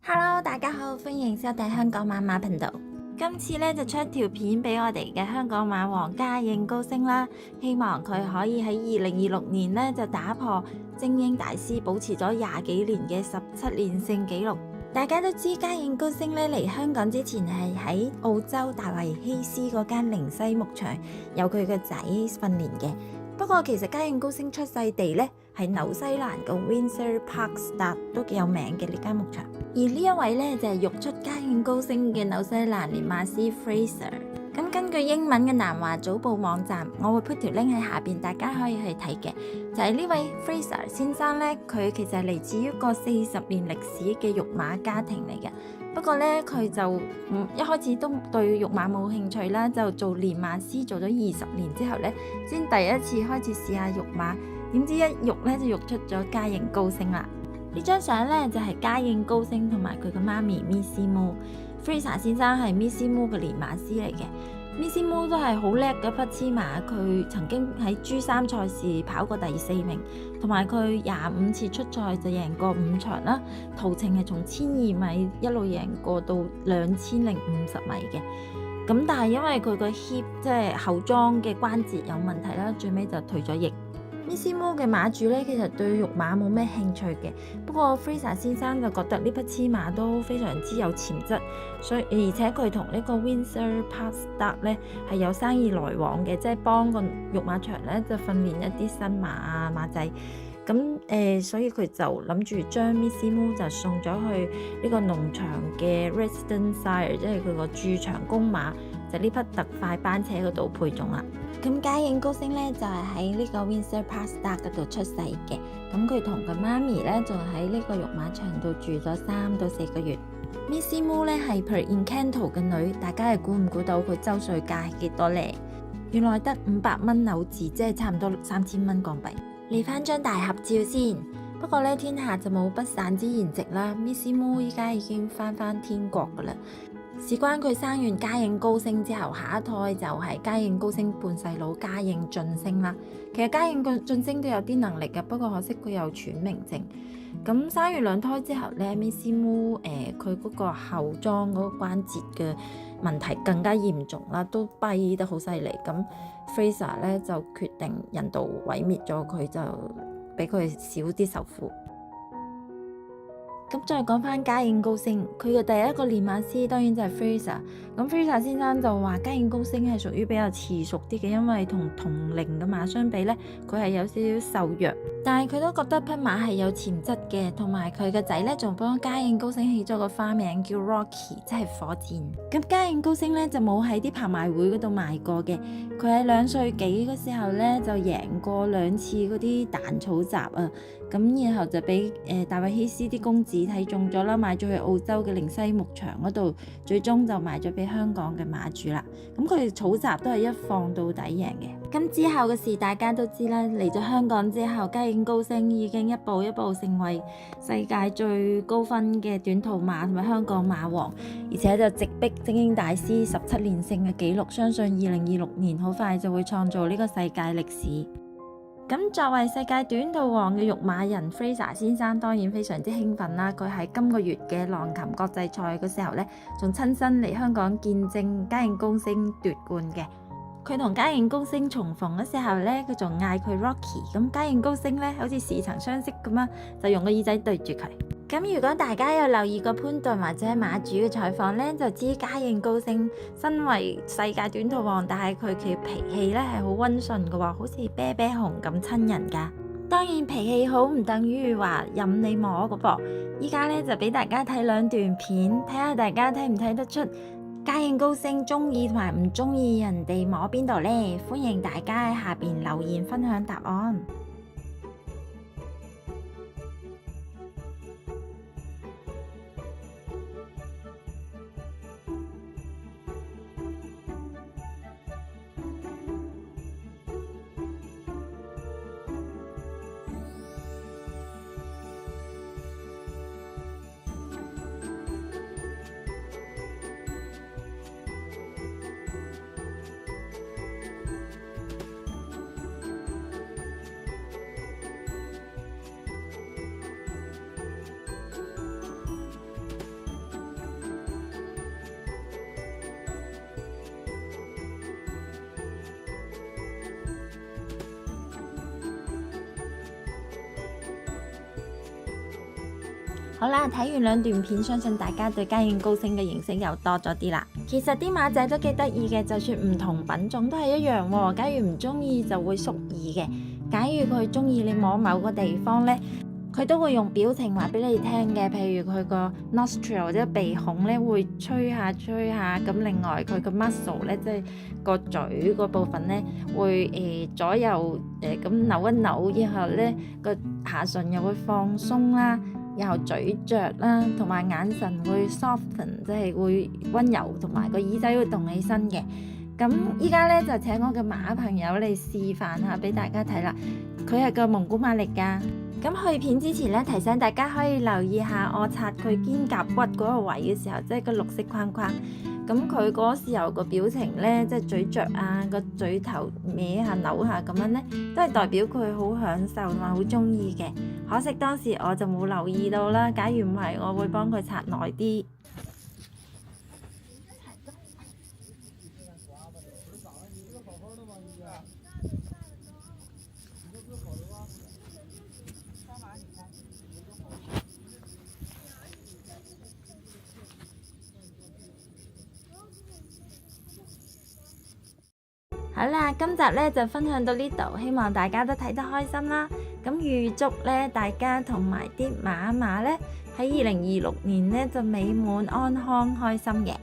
Hello，大家好，歡迎收睇香港馬頻道。今次咧就出一條片俾我哋嘅香港馬王嘉應高升啦，希望佢可以喺2026年咧就打破精英大師保持咗20幾年嘅17連勝紀錄。大家都知嘉應高升咧嚟香港之前係喺澳洲大衛希斯嗰間靈西牧場有佢個仔訓練嘅。不過其實嘉應高升出世地咧係紐西蘭嘅 Windsor Park Stud 都幾有名嘅呢間牧場。而呢一位咧就係育出嘉應高升嘅紐西蘭練馬師 Fraser。咁根據英文嘅南華早報網站，我會 put 條 link 喺下邊，大家可以去睇嘅。就係呢位 Fraser 先生咧，佢其實係嚟自於一個40年歷史嘅育馬家庭嚟嘅。不過咧，佢就一開始都對育馬冇興趣啦，就做練馬師做咗20年之後咧，先第一次開始試下育馬。點知一育咧就育出咗嘉應高升啦。呢張相咧就係嘉應高升同埋佢嘅媽咪 Missy Mo。Fraser 先生係 Missy Mo 嘅練馬師嚟嘅。Missy Mo 都係好叻嘅匹茲馬，佢曾經喺 G3 賽事跑過第4名，同埋佢25次出賽就贏過5場啦。途程係從1200米一路贏過到2050米嘅。咁但係因為佢個 hip 即係後裝嘅關節有問題啦，最尾就退咗役。Missy Mo 嘅馬主咧，其實對育馬冇咩興趣嘅。不過 Fraser 先生就覺得呢匹雌馬都非常之有潛質，所以而且佢同呢個 Windsor Park Stud 咧係有生意來往嘅，即係幫個育馬場咧就訓練一啲新馬啊馬仔。咁所以佢就諗住將 Missy Mo 就送咗去呢個農場嘅 Resident Sire， 即係佢個駐場公馬，就呢匹特快班車嗰度配種啦。咁嘉應高升咧就係喺呢個 Windsor Park Stud 嗰度出世嘅。咁佢同佢媽咪咧就喺呢個育馬場度住咗3到4個月。Missy Mo 咧係 Per Incanto 嘅女，大家係估唔估到佢周歲價係幾多咧？原來得500蚊紐紙，即係差唔多3000蚊港幣。嚟翻張大合照先。不過咧天下就冇不散之筵席啦。Missy Mo 依家已經翻天國噶啦。事關佢生完嘉應高升之後，下一胎就係嘉應高升半細佬嘉應晉升啦。其實嘉應晉升都有啲能力嘅，不過可惜佢有喘鳴症。咁生完2胎之後咧，Missy Mo 佢嗰個後裝嗰個關節嘅問題更加嚴重啦，都跛得好犀利。咁 Fraser 咧就決定人道毀滅咗佢，就俾佢少啲受苦。咁再講翻嘉應高升，佢嘅第一個練馬師當然就係 Fraser。咁 Fraser 先生就話嘉應高升係屬於比較遲熟啲嘅，因為同齡嘅馬相比咧，佢係有少少瘦弱。但係佢都覺得匹馬係有潛質嘅，同埋佢個仔咧仲幫嘉應高升起咗個花名叫 Rocky， 即係火箭。咁嘉應高升咧就冇喺啲拍賣會嗰度賣過嘅。佢喺2歲幾嗰時候咧就贏過2次嗰啲蛋草集啊。咁然後就俾大衛希斯啲公子睇中咗啦，買咗去澳洲嘅靈西牧場嗰度，最終就賣咗俾香港嘅馬主啦。咁佢哋草集都係一放到底贏嘅。咁之後嘅事大家都知啦，嚟咗香港之後，嘉應高升已經一步一步成為世界最高分嘅短途馬同埋香港馬王，而且就直逼精英大師17連勝嘅紀錄，相信2026年好快就會創造呢個世界歷史。咁作為世界短途王嘅育馬人 Fraser 先生當然非常之興奮啦。佢喺今個月嘅浪琴國際賽嘅時候呢，仲親身嚟香港見證嘉應高升奪冠嘅。佢同嘉應高升重逢嘅時候呢，佢仲嗌佢 Rocky。咁嘉應高升呢，好似似曾相識咁啊，就用個耳仔對住佢。咁如果大家有留意過潘頓或者馬主嘅採訪呢，就知嘉應高升身為世界短途王，但係佢嘅脾氣呢係好溫順嘅喎，好似啤啤熊咁親人㗎。當然脾氣好唔等於話任你摸嘅噃。依家呢，就俾大家睇2段片，睇下大家睇唔睇得出嘉應高升中意同埋唔中意人哋摸邊度呢？歡迎大家喺下邊留言分享答案。好啦，睇完兩段片，相信大家對家燕高升嘅認識又多咗啲啦。其實啲馬仔都幾得意嘅，就算唔同品種都係一樣喎。假如唔中意就會縮耳嘅，假如佢中意你摸某個地方呢，佢都會用表情話俾你聽嘅。譬如佢個 nostril 或者鼻孔呢會吹下吹下，咁另外佢個 muscle 呢，即係個嘴嗰部分呢，會左右咁扭一扭，然後呢個下唇又會放鬆啦。然後嘴嚼啦，同埋眼神會 soften，即係會溫柔，同埋個耳仔會動起身嘅。咁依家咧就請我嘅馬朋友嚟示範下俾大家睇啦。佢係個蒙古馬嚟㗎。咁去片之前咧，提醒大家可以留意下我擦佢肩胛骨嗰個位嘅時候，即係個綠色框框。咁佢嗰時候個表情咧，即係嘴嚼啊，個嘴頭歪下扭下咁樣咧，都係代表佢好享受同埋好中意嘅。可惜當時我就冇留意到啦。假如唔係，我會幫佢擦耐啲。好啦，今集咧就分享到呢度，希望大家都睇得開心啦。咁預祝咧大家同埋啲馬咧喺2026年咧就美滿安康開心嘅。